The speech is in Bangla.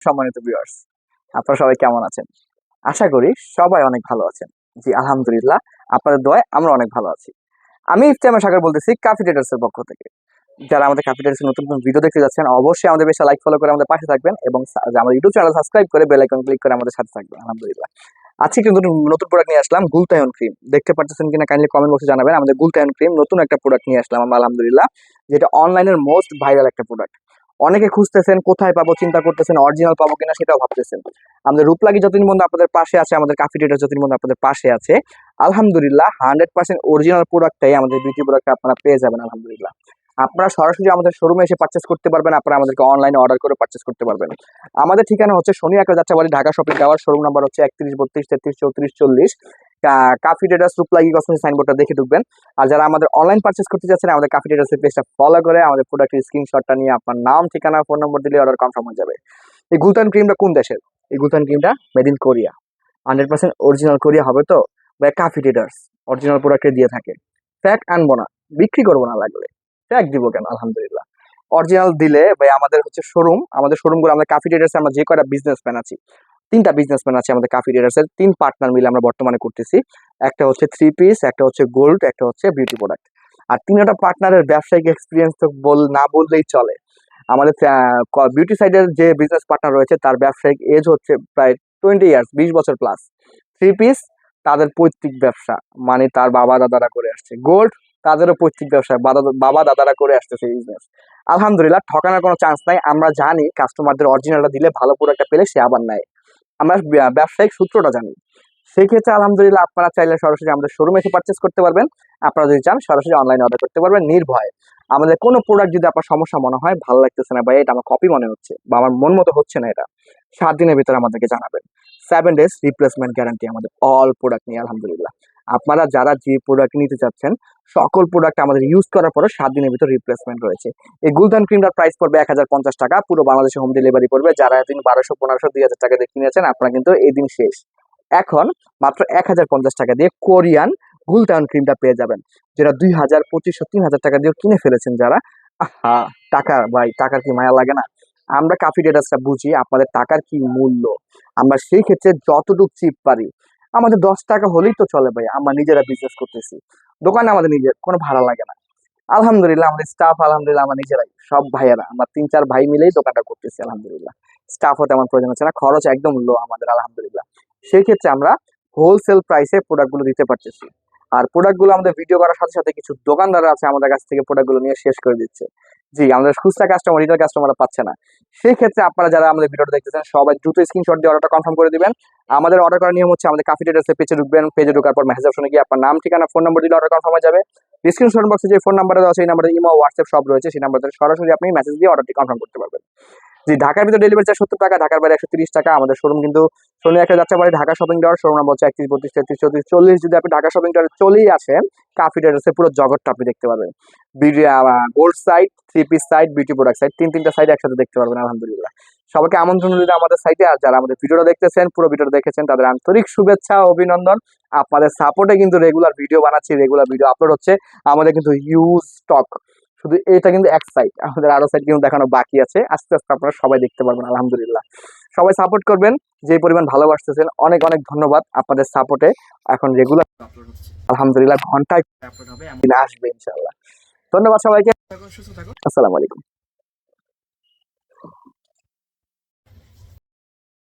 সম্মানিত ভিউয়ার্স, আপনারা সবাই কেমন আছেন? আশা করি সবাই অনেক ভালো আছেন। জি, আলহামদুলিল্লাহ। আপনাদের দোয়ায় আমরা অনেক ভালো আছি। আমি ইফতেখার সাগর বলতেছি কাফি ট্রেডার্স এর পক্ষ থেকে। যারা আমাদের কাফি ট্রেডার্স এর নতুন ভিডিও দেখতে যাচ্ছেন, অবশ্যই আমাদের পেজটা লাইক ফলো করে আমাদের পাশে থাকবেন এবং আমাদের ইউটিউব চ্যানেল সাবস্ক্রাইব করে বেল আইকন ক্লিক করে আমাদের সাথে থাকবেন। আলহামদুলিল্লাহ। আজকে কিন্তু নতুন প্রোডাক্ট নিয়ে আসলাম, গুলতায়ন ক্রিম। দেখতে পাচ্ছেন কিনা কাইন্ডলি কমেন্ট বক্সে জানাবেন। আমাদের গুলতায়ন ক্রিম নতুন একটা প্রোডাক্ট নিয়ে আসলাম আমরা আলহামদুলিল্লাহ। যেটা অনলাইনের মোস্ট ভাইরাল একটা প্রোডাক্ট। অনেকে খুঁজতেছেন কোথায় পাবো, চিন্তা করতেছেন অরিজিনাল পাবো কিনা সেটাও ভাবতেছেন। আমাদের রূপলাগি যতদিন বন্ধু আপনাদের পাশে আছে, আমাদের কাফি ট্রেডার্স যতদিন বন্ধু আপনাদের পাশে আছে, আলহামদুলিল্লাহ 100% অরিজিনাল প্রোডাক্টটাই আমাদের বিউটি প্রোডাক্ট আপনারা পেয়ে যাবেন আলহামদুলিল্লাহ। আপনারা সরাসরি আমাদের শোরুমে এসে পারচেস করতে পারবেন, আপনারা আমাদেরকে অনলাইনে অর্ডার করে পারচেস করতে পারবেন। আমাদের ঠিকানা হচ্ছে Shoni Akhra Jatrabari, Dhaka shopping tower. Showroom number হচ্ছে 31 32 33 34 40। কাফি ট্রেডার্স রূপলাগি কসমেটিক্স সাইনবোর্ডটা দেখে ঢুকবেন। আর যারা আমাদের অনলাইন পারচেস করতে যাচ্ছেন, আমাদের কাফি ট্রেডার্স এর পেজটা ফলো করে আমাদের প্রোডাক্টের স্ক্রিনশটটা নিয়ে আপনার নাম, ঠিকানা, ফোন নম্বর দিলে অর্ডার কনফার্ম হয়ে যাবে। এই গুলতান ক্রিমটা কোন দেশের? এই গুলতান ক্রিমটা made in Korea. 100% original Korea হবে তো ভাই। কাফি ট্রেডার্স অরিজিনাল প্রোডাক্টে দিয়ে থাকে। ফ্যাক আনবো না, বিক্রি করবো না, লাগলে ফ্যাক দিব কেন? আলহামদুলিল্লাহ অরিজিনাল দিলে ভাই। আমাদের হচ্ছে শোরুম, আমাদের শোরুমগুলো আমাদের কাফি ট্রেডার্স আমরা যে কয়টা বিজনেসম্যান আছি, 3টা বিজনেসম্যান আছে আমাদের কাফি ট্রেডার্স এর। 3 পার্টনার মিলে আমরা বর্তমানে করতেছি। একটা হচ্ছে 3 পিস, একটা হচ্ছে গোল্ড, একটা হচ্ছে বিউটি প্রোডাক্ট। আর 3টা পার্টনারের ব্যবসায়িক এক্সপিরিয়েন্স তো না বললেই চলে। আমাদের বিউটি সাইডের যে বিজনেস পার্টনার রয়েছে তার ব্যবসায়িক এজ হচ্ছে প্রায় 20 ইয়ার্স, 20 বছর প্লাস। 3 পিস তাদের পৈতৃক ব্যবসা, মানে তার বাবা দাদারা করে আসছে। গোল্ড তাদেরও পৈতৃক ব্যবসা, বাবা দাদারা করে আসতেছে বিজনেস। আলহামদুলিল্লাহ ঠকানোর কোনো চান্স নাই। আমরা জানি কাস্টমারদের অরিজিনালটা দিলে ভালো প্রোডাক্টটা পেলে সে আবার নেয়। আমরা ব্যবসায়িক সূত্রটা জানি। সেই ক্ষেত্রে আলহামদুলিল্লাহ আপনারা চাইলে সরাসরি আমাদের শোরুমে এসে পারচেস করতে পারবেন। আপনারা যদি চান সরাসরি অনলাইনে অর্ডার করতে পারবেন নির্ভয়ে। আমাদের কোনো প্রোডাক্ট যদি আপনার সমস্যা মনে হয়, ভালো লাগতেছে না ভাই, এটা আমার কপি মনে হচ্ছে বা আমার মন মতো হচ্ছে না, এটা 7 দিনের ভিতরে আমাদেরকে জানাবেন। 7 ডেজ রিপ্লেসমেন্ট গ্যারান্টি আমাদের অল প্রোডাক্ট নিয়ে আলহামদুলিল্লাহ। আপনারা যারা যে প্রোডাক্ট নিতে চাচ্ছেন, সকল প্রোডাক্ট আমাদের ইউজ করার পরে 7 দিনের ভিতরে রিপ্লেসমেন্ট রয়েছে। এই গুলতান ক্রিমটার প্রাইস পড়বে 1050 টাকা, পুরো বাংলাদেশে হোম ডেলিভারি পড়বে। যারা এতদিন 1200 1500 2000 টাকা দিয়ে কিনেছেন, আপনারা কিন্তু এই দিন শেষ। এখন মাত্র 1050 টাকা দিয়ে কোরিয়ান গুলতান ক্রিমটা পেয়ে যাবেন, যেটা 2000 2500 3000 টাকা দিয়ে কিনে ফেলেছেন যারা। আহা, টাকা ভাই, টাকার কি মায়া লাগে না? আমরা কাফি ট্রেডার্সরা বুঝি আপনাদের টাকার কি মূল্য। আমরা সেই ক্ষেত্রে যতটুকু চিপ পারি, আমাদের 10 টাকা হলেই তো চলে ভাই। আমরা নিজেরা বিজনেস করতেছি, দোকানে আমাদের নিজের কোনো ভাড়া লাগে না। আলহামদুলিল্লাহ আমাদের স্টাফ, আলহামদুলিল্লাহ আমরা নিজেরাই সব ভাইয়েরা, আমরা 3-4 ভাই মিলেই দোকানটা করতেছি আলহামদুলিল্লাহ। স্টাফও তেমন প্রয়োজন হচ্ছে না, খরচ একদম লো আমাদের আলহামদুলিল্লাহ। সেই ক্ষেত্রে আমরা হোলসেল প্রাইসে প্রোডাক্টগুলো দিতে পারতেছি। আর প্রোডাক্টগুলো আমাদের ভিডিও করার সাথে সাথে কিছু দোকানদার আছে আমাদের কাছ থেকে প্রোডাক্টগুলো নিয়ে শেষ করে দিচ্ছে। জি, আমাদের খুচরা কাস্টমার, রিটেল কাস্টমাররা পাচ্ছে না। সেই ক্ষেত্রে আপনারা যারা আমাদের ভিডিওটা দেখতেছেন সবাই দ্রুত স্ক্রিনশট দিয়ে অর্ডারটা কনফার্ম করে দিবেন। আমাদের অর্ডার করার নিয়ম হচ্ছে আমাদের কাফি ট্রেডার্সের পেজে ঢুকবেন, পেজে ঢোকার পর মেসেজ অপশনে গিয়ে আপনার নাম, ঠিকানা, ফোন নম্বর দিলে অর্ডার কনফার্ম হয়ে যাবে। ডিসক্রিপশন বক্সে যে ফোন নাম্বারটা দেওয়া আছে, এই নাম্বারে ইমো, হোয়াটসঅ্যাপ সব রয়েছে, সেই নাম্বারে সরাসরি আপনি মেসেজ দিয়ে অর্ডারটি কনফার্ম করতে পারবেন। জি, ঢাকার ভিতরে ডেলিভারি চার্জ 70 টাকা, ঢাকার বাইরে 130 টাকা। আমাদের শোরুম কিন্তু শনি একটা Jatrabari, Dhaka shopping tower. Showroom number হচ্ছে 31 32 33 34 40। যদি আপনি ঢাকা শপিং টাওয়ারে চলেই আসেন, কাফি ট্রেডার্সের পুরো জগৎটা আপনি দেখতে পাবেন। Gold side, 3 piece side, beauty product side, 3টা সাইড একসাথে দেখতে পারবেন আলহামদুলিল্লাহ। সবাইকে আমন্ত্রণ রইল আমাদের সাইটে। আর যারা আমাদের ভিডিওটা দেখতেছেন, পুরো ভিডিওটা দেখেছেন, তাদের আন্তরিক শুভেচ্ছা ও অভিনন্দন। আপনাদের সাপোর্টে কিন্তু রেগুলার ভিডিও বানাচ্ছি, রেগুলার ভিডিও আপলোড হচ্ছে। আমাদের কিন্তু হিউজ স্টক। শুধু এটা কিন্তু এক সাইড, আমাদের আরো সাইড কিন্তু দেখানো বাকি আছে। আস্তে আস্তে আপনারা সবাই দেখতে পারবেন আলহামদুলিল্লাহ। সবাই সাপোর্ট করবেন, যে পরিমাণ ভালোবাসতেছেন অনেক অনেক ধন্যবাদ আপনাদের সাপোর্টে। এখন রেগুলার আপলোড হচ্ছে আলহামদুলিল্লাহ, ঘন্টায় আপলোড হবে, এমন আসবে ইনশাআল্লাহ। ধন্যবাদ সবাইকে, সুস্থ থাকুন, আসসালামু আলাইকুম।